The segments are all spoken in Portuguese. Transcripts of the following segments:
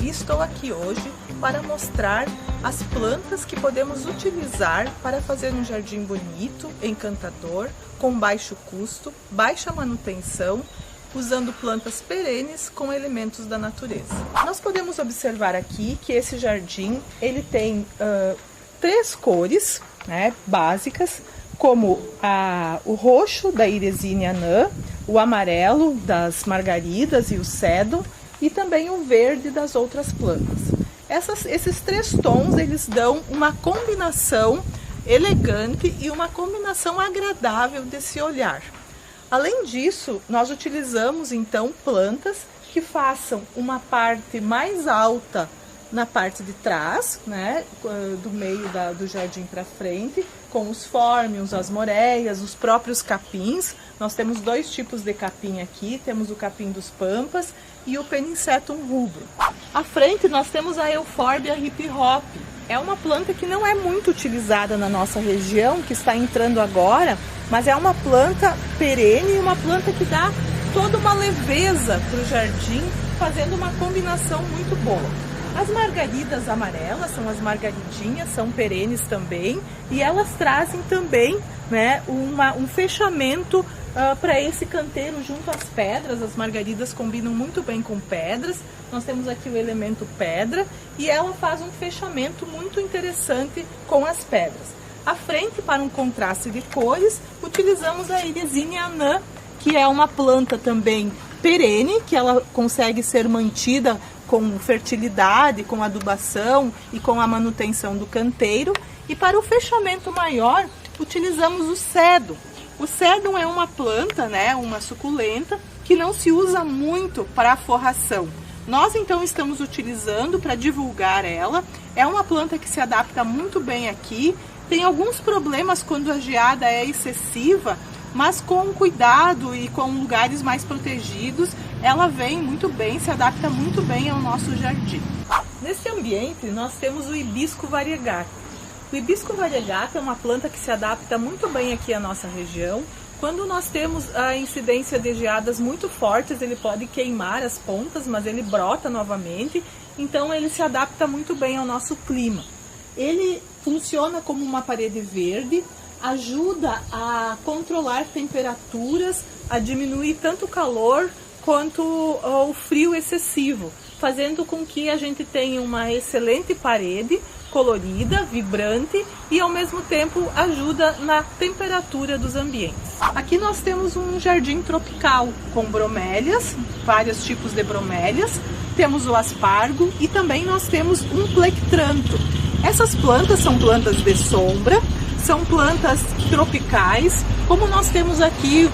e estou aqui hoje para mostrar as plantas que podemos utilizar para fazer um jardim bonito, encantador, com baixo custo, baixa manutenção, usando plantas perenes com elementos da natureza. Nós podemos observar aqui que esse jardim ele tem três cores, né, básicas, como o roxo da Iresine anã, o amarelo das margaridas e o cedo, e também o verde das outras plantas. Esses três tons eles dão uma combinação elegante e uma combinação agradável de se olhar. Além disso, nós utilizamos então plantas que façam uma parte mais alta na parte de trás, né, do meio do jardim para frente, com os fórmions, as moreias, os próprios capins. Nós temos dois tipos de capim aqui, temos o capim dos pampas e o Peninsetum rubro. À frente nós temos a Euphorbia hip hop. É uma planta que não é muito utilizada na nossa região, que está entrando agora, mas é uma planta perene e uma planta que dá toda uma leveza para o jardim, fazendo uma combinação muito boa. As margaridas amarelas são as margaridinhas, são perenes também, e elas trazem também, né, um fechamento para esse canteiro junto às pedras. As margaridas combinam muito bem com pedras. Nós temos aqui o elemento pedra e ela faz um fechamento muito interessante com as pedras. À frente, para um contraste de cores, utilizamos a Iresine anã, que é uma planta também perene, que ela consegue ser mantida com fertilidade, com adubação e com a manutenção do canteiro. E para o fechamento maior, utilizamos o cedo. O cedo é uma planta, né, uma suculenta, que não se usa muito para a forração. Nós então estamos utilizando para divulgar ela. É uma planta que se adapta muito bem aqui. Tem alguns problemas quando a geada é excessiva, mas com cuidado e com lugares mais protegidos, ela vem muito bem, se adapta muito bem ao nosso jardim. Nesse ambiente nós temos o hibisco variegata. O hibisco variegata é uma planta que se adapta muito bem aqui à nossa região. Quando nós temos a incidência de geadas muito fortes, ele pode queimar as pontas, mas ele brota novamente, então ele se adapta muito bem ao nosso clima. Ele funciona como uma parede verde, ajuda a controlar temperaturas, a diminuir tanto o calor quanto o frio excessivo, fazendo com que a gente tenha uma excelente parede colorida, vibrante e ao mesmo tempo ajuda na temperatura dos ambientes. Aqui nós temos um jardim tropical com bromélias, vários tipos de bromélias, temos o aspargo e também nós temos um plectranto. Essas plantas são plantas de sombra, são plantas tropicais. Como nós temos aqui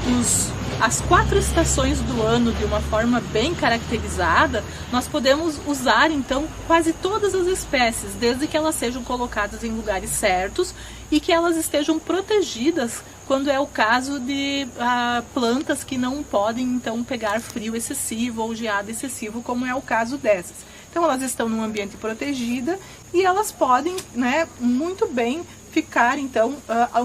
as 4 estações do ano de uma forma bem caracterizada, nós podemos usar então quase todas as espécies, desde que elas sejam colocadas em lugares certos e que elas estejam protegidas quando é o caso de plantas que não podem então pegar frio excessivo ou geada excessivo, como é o caso dessas. Então elas estão num ambiente protegido e elas podem, né, muito bem ficar então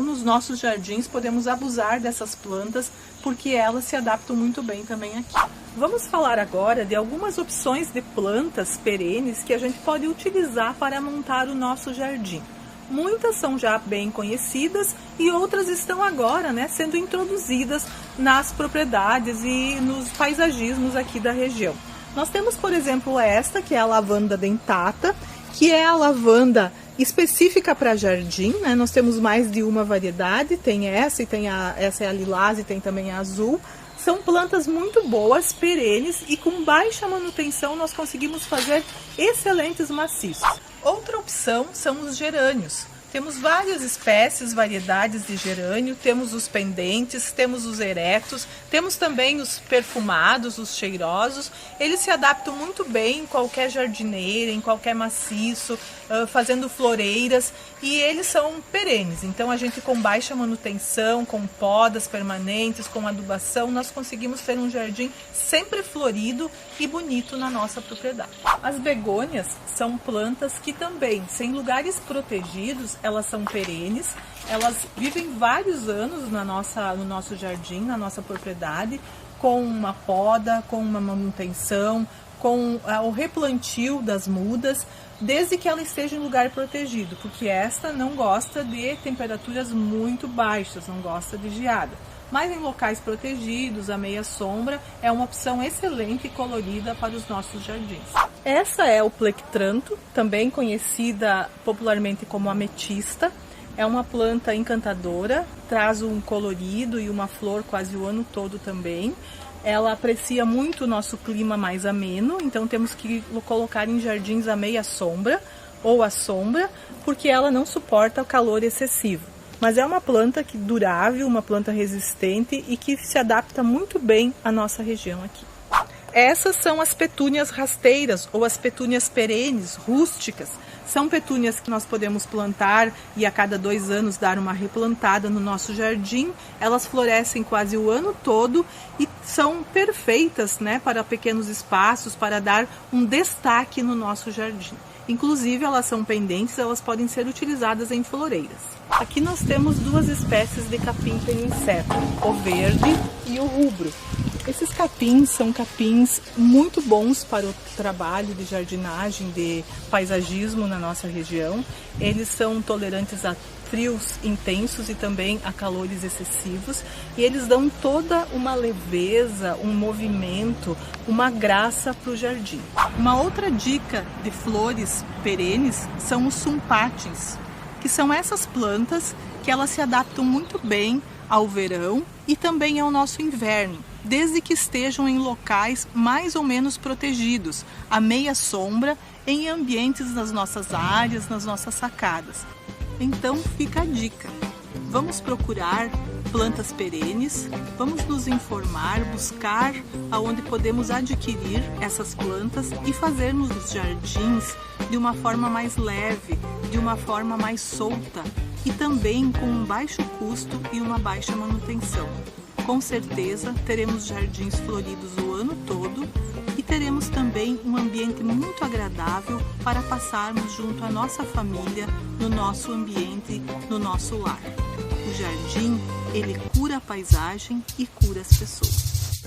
nos nossos jardins. Podemos abusar dessas plantas porque elas se adaptam muito bem também aqui. Vamos falar agora de algumas opções de plantas perenes que a gente pode utilizar para montar o nosso jardim. Muitas são já bem conhecidas e outras estão agora, né, sendo introduzidas nas propriedades e nos paisagismos aqui da região. Nós temos, por exemplo, esta, que é a lavanda dentata, que é a lavanda específica para jardim, né? Nós temos mais de uma variedade, tem essa, e essa é a lilás e tem também a azul. São plantas muito boas, perenes, e com baixa manutenção nós conseguimos fazer excelentes maciços. Outra opção são os gerânios. Temos várias espécies, variedades de gerânio, temos os pendentes, temos os eretos, temos também os perfumados, os cheirosos. Eles se adaptam muito bem em qualquer jardineira, em qualquer maciço, fazendo floreiras, e eles são perenes. Então a gente, com baixa manutenção, com podas permanentes, com adubação, nós conseguimos ter um jardim sempre florido e bonito na nossa propriedade. As begônias são plantas que também, sem lugares protegidos, elas são perenes, elas vivem vários anos no nosso jardim, na nossa propriedade, com uma poda, com uma manutenção, com o replantio das mudas, desde que ela esteja em lugar protegido, porque esta não gosta de temperaturas muito baixas, não gosta de geada. Mas em locais protegidos, à meia sombra, é uma opção excelente e colorida para os nossos jardins. Essa é o plectranto, também conhecida popularmente como ametista. É uma planta encantadora, traz um colorido e uma flor quase o ano todo também. Ela aprecia muito o nosso clima mais ameno, então temos que colocar em jardins à meia sombra ou à sombra, porque ela não suporta o calor excessivo. Mas é uma planta durável, uma planta resistente e que se adapta muito bem à nossa região aqui. Essas são as petúnias rasteiras ou as petúnias perenes, rústicas. São petúnias que nós podemos plantar e a cada 2 anos dar uma replantada no nosso jardim. Elas florescem quase o ano todo e são perfeitas, né, para pequenos espaços, para dar um destaque no nosso jardim. Inclusive, elas são pendentes, elas podem ser utilizadas em floreiras. Aqui nós temos 2 espécies de capim peninseto, o verde e o rubro. Esses capins são capins muito bons para o trabalho de jardinagem, de paisagismo na nossa região. Eles são tolerantes a frios intensos e também a calores excessivos, e eles dão toda uma leveza, um movimento, uma graça para o jardim. Uma outra dica de flores perenes são os sumpatins, que são essas plantas que elas se adaptam muito bem ao verão e também ao nosso inverno, desde que estejam em locais mais ou menos protegidos, à meia sombra, em ambientes nas nossas áreas, nas nossas sacadas. Então fica a dica, vamos procurar plantas perenes, vamos nos informar, buscar aonde podemos adquirir essas plantas e fazermos os jardins de uma forma mais leve, de uma forma mais solta e também com um baixo custo e uma baixa manutenção. Com certeza teremos jardins floridos o ano todo e teremos também um ambiente muito agradável para passarmos junto à nossa família, no nosso ambiente, no nosso lar. O jardim, ele cura a paisagem e cura as pessoas.